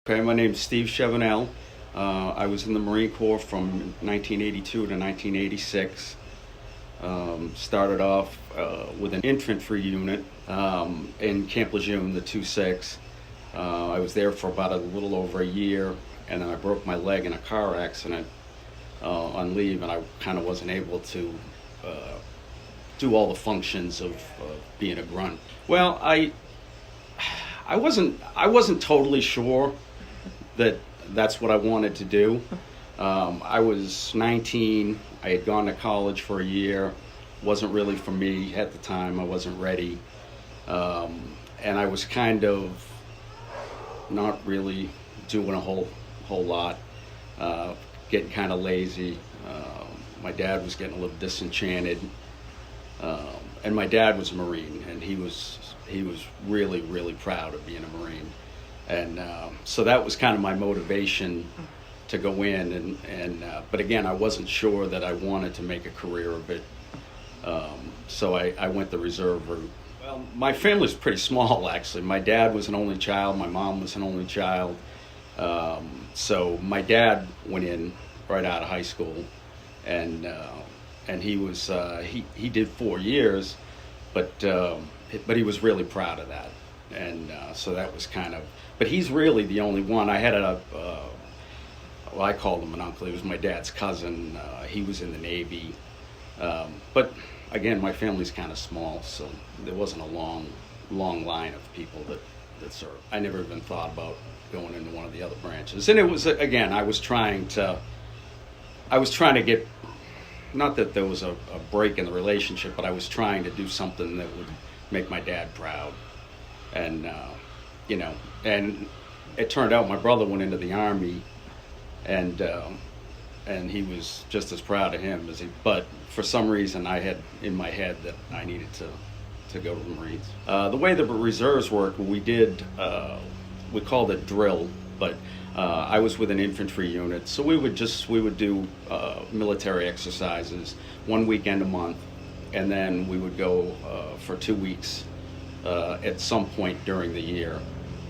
Okay, my name's Steve Chevenel. I was in the Marine Corps from 1982 to 1986. Started off with an infantry unit in Camp Lejeune, the 2-6. I was there for about a little over a year, and then I broke my leg in a car accident on leave, and I kind of wasn't able to do all the functions of being a grunt. Well, I wasn't totally sure that that's what I wanted to do. I was 19. I had gone to college for a year. Wasn't really for me at the time. I wasn't ready, and I was kind of not really doing a whole lot. Getting kind of lazy. My dad was getting a little disenchanted, and my dad was a Marine, and he was really proud of being a Marine. And so that was kind of my motivation to go in, but again, I wasn't sure that I wanted to make a career of it. So I went the reserve route. Well, my family's pretty small, actually. My dad was an only child. My mom was an only child. So my dad went in right out of high school, and he was he did 4 years, but he was really proud of that. And so that was kind of, but he's really the only one. I had well, I called him an uncle. He was my dad's cousin. He was in the Navy. But again, my family's kind of small, so there wasn't a long line of people that served. I never even thought about going into one of the other branches. And it was, again, I was trying to get, not that there was a break in the relationship, but I was trying to do something that would make my dad proud. And, and it turned out my brother went into the Army, and he was just as proud of him as but for some reason I had in my head that I needed to go to the Marines. The way the reserves work, we called it drill, but I was with an infantry unit, so we would do military exercises 1 weekend a month, and then we would go for 2 weeks at some point during the year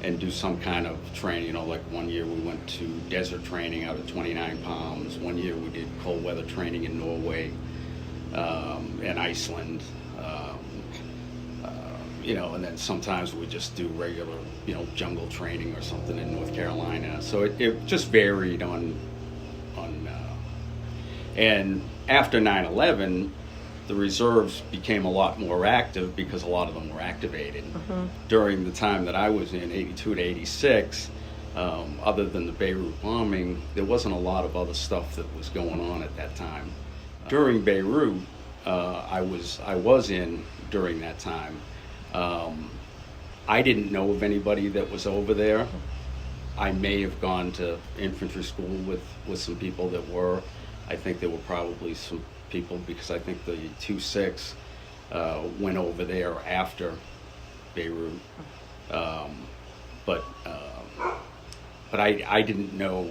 and do some kind of training. Like 1 year we went to desert training out at 29 Palms. 1 year we did cold weather training in Norway and Iceland. And then sometimes we just do regular, jungle training or something in North Carolina. So it just varied on and after 9/11, the reserves became a lot more active because a lot of them were activated. During the time that I was in, 82 to 86, other than the Beirut bombing, there wasn't a lot of other stuff that was going on at that time. During Beirut, I was in during that time. I didn't know of anybody that was over there. I may have gone to infantry school with some people that were. I think there were probably some people, because I think the 2-6 went over there after Beirut. But I didn't know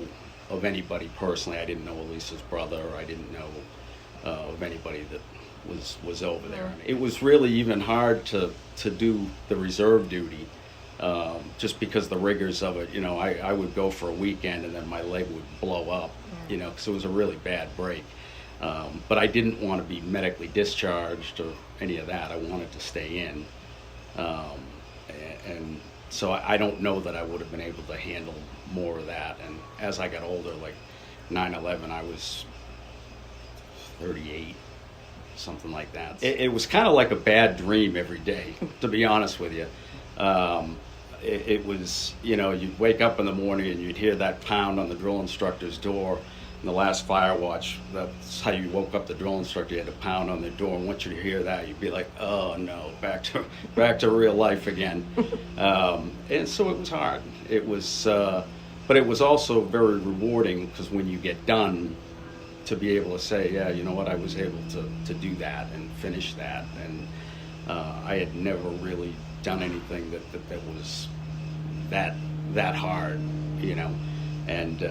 of anybody personally. I didn't know Elisa's brother. I didn't know of anybody that was over there. And it was really even hard to do the reserve duty, just because the rigors of it. I would go for a weekend and then my leg would blow up, because it was a really bad break. But I didn't want to be medically discharged or any of that. I wanted to stay in. And so I don't know that I would have been able to handle more of that. And as I got older, like 9/11, I was 38, something like that. It was kind of like a bad dream every day, to be honest with you. It was, you'd wake up in the morning and you'd hear that pound on the drill instructor's door. In the last fire watch, that's how you woke up the drill instructor. You had to pound on the door, and once you hear that, you'd be like, "Oh no, back to real life again." And so it was hard. It was, but it was also very rewarding, because when you get done, to be able to say, "Yeah, you know what? I was able to do that and finish that," and I had never really done anything that was that hard, and.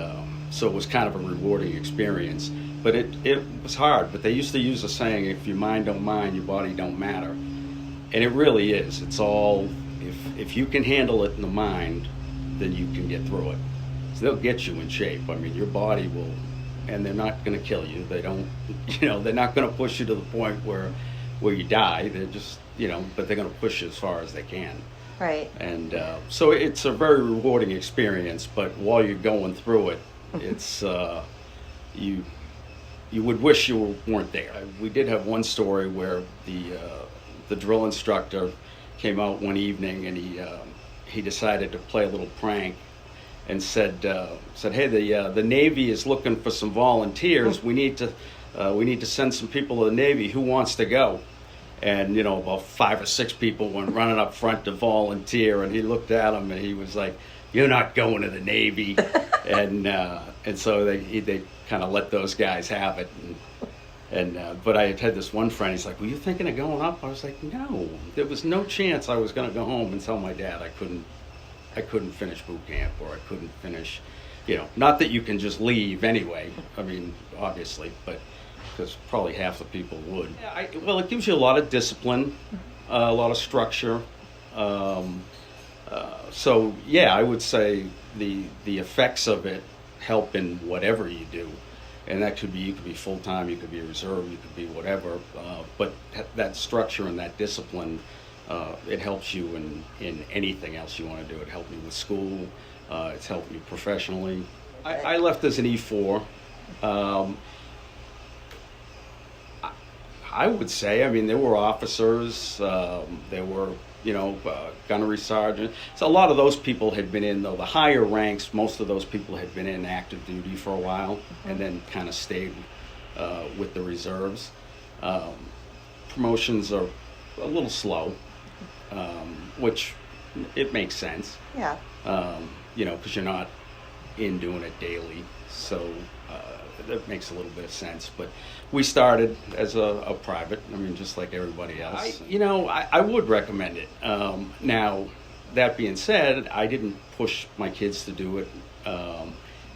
So it was kind of a rewarding experience, but it was hard. But they used to use a saying, if your mind don't mind, your body don't matter. And it really is. It's all, if you can handle it in the mind, then you can get through it. So they'll get you in shape. I mean, your body will, and they're not going to kill you. They don't, they're not going to push you to the point where you die. They're just, but they're going to push you as far as they can. Right. And so it's a very rewarding experience. But while you're going through it, it's you would wish you weren't there. We did have one story where the drill instructor came out one evening and he decided to play a little prank and said, hey, the Navy is looking for some volunteers. We need to send some people to the Navy. Who wants to go? And about 5 or 6 people went running up front to volunteer. And he looked at them and he was like, "You're not going to the Navy." and so they kind of let those guys have it. But I had this one friend. He's like, "Were you thinking of going up?" I was like, "No, there was no chance I was going to go home and tell my dad I couldn't finish boot camp, or I couldn't finish, not that you can just leave anyway. I mean, obviously, but because probably half the people would. Yeah, well, it gives you a lot of discipline, a lot of structure. So yeah, I would say the effects of it help in whatever you do. And that could be, you could be full-time, you could be a reserve, you could be whatever, but that structure and that discipline, it helps you in anything else you want to do. It helped me with school, it's helped me professionally. I left as an E4. I would say, I mean, there were officers, there were, gunnery sergeant. So a lot of those people had been in, though, the higher ranks, most of those people had been in active duty for a while and then kind of stayed with the reserves. Promotions are a little slow, which it makes sense. Yeah. Because you're not in doing it daily. So that makes a little bit of sense. But we started as a private, I mean, just like everybody else. I would recommend it. Now, that being said, I didn't push my kids to do it.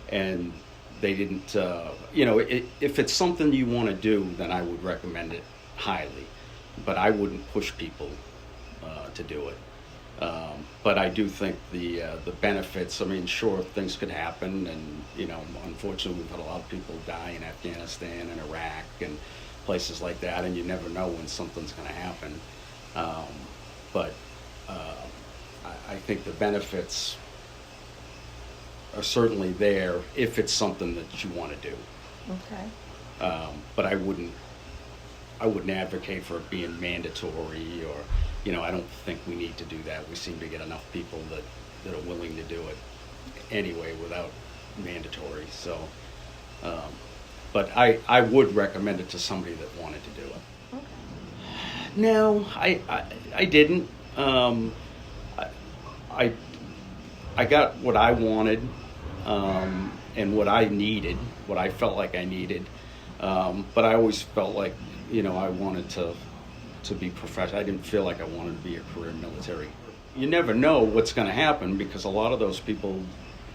And they didn't, if it's something you want to do, then I would recommend it highly. But I wouldn't push people to do it. But I do think the benefits, I mean, sure, things could happen, and, unfortunately we've had a lot of people die in Afghanistan and Iraq and places like that, and you never know when something's going to happen. But I think the benefits are certainly there if it's something that you want to do. Okay. But I wouldn't advocate for it being mandatory, or, I don't think we need to do that. We seem to get enough people that are willing to do it anyway without mandatory. So, but I would recommend it to somebody that wanted to do it. Okay. No, I didn't. I got what I wanted, and what I needed, what I felt like I needed. But I always felt like, I wanted to be professional. I didn't feel like I wanted to be a career military. You never know what's going to happen, because a lot of those people,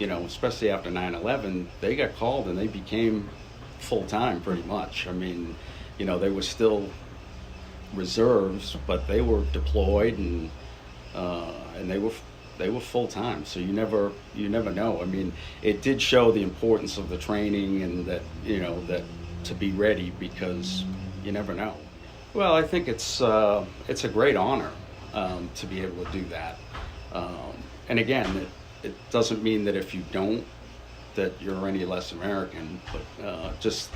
especially after 9/11, they got called and they became full-time pretty much. I mean, they were still reserves, but they were deployed and they were full-time. So you never know. I mean, it did show the importance of the training, and that, that to be ready, because you never know. Well, I think it's a great honor to be able to do that. And again, it doesn't mean that if you don't, that you're any less American, but just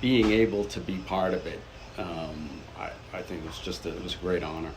being able to be part of it, I think it was a great honor.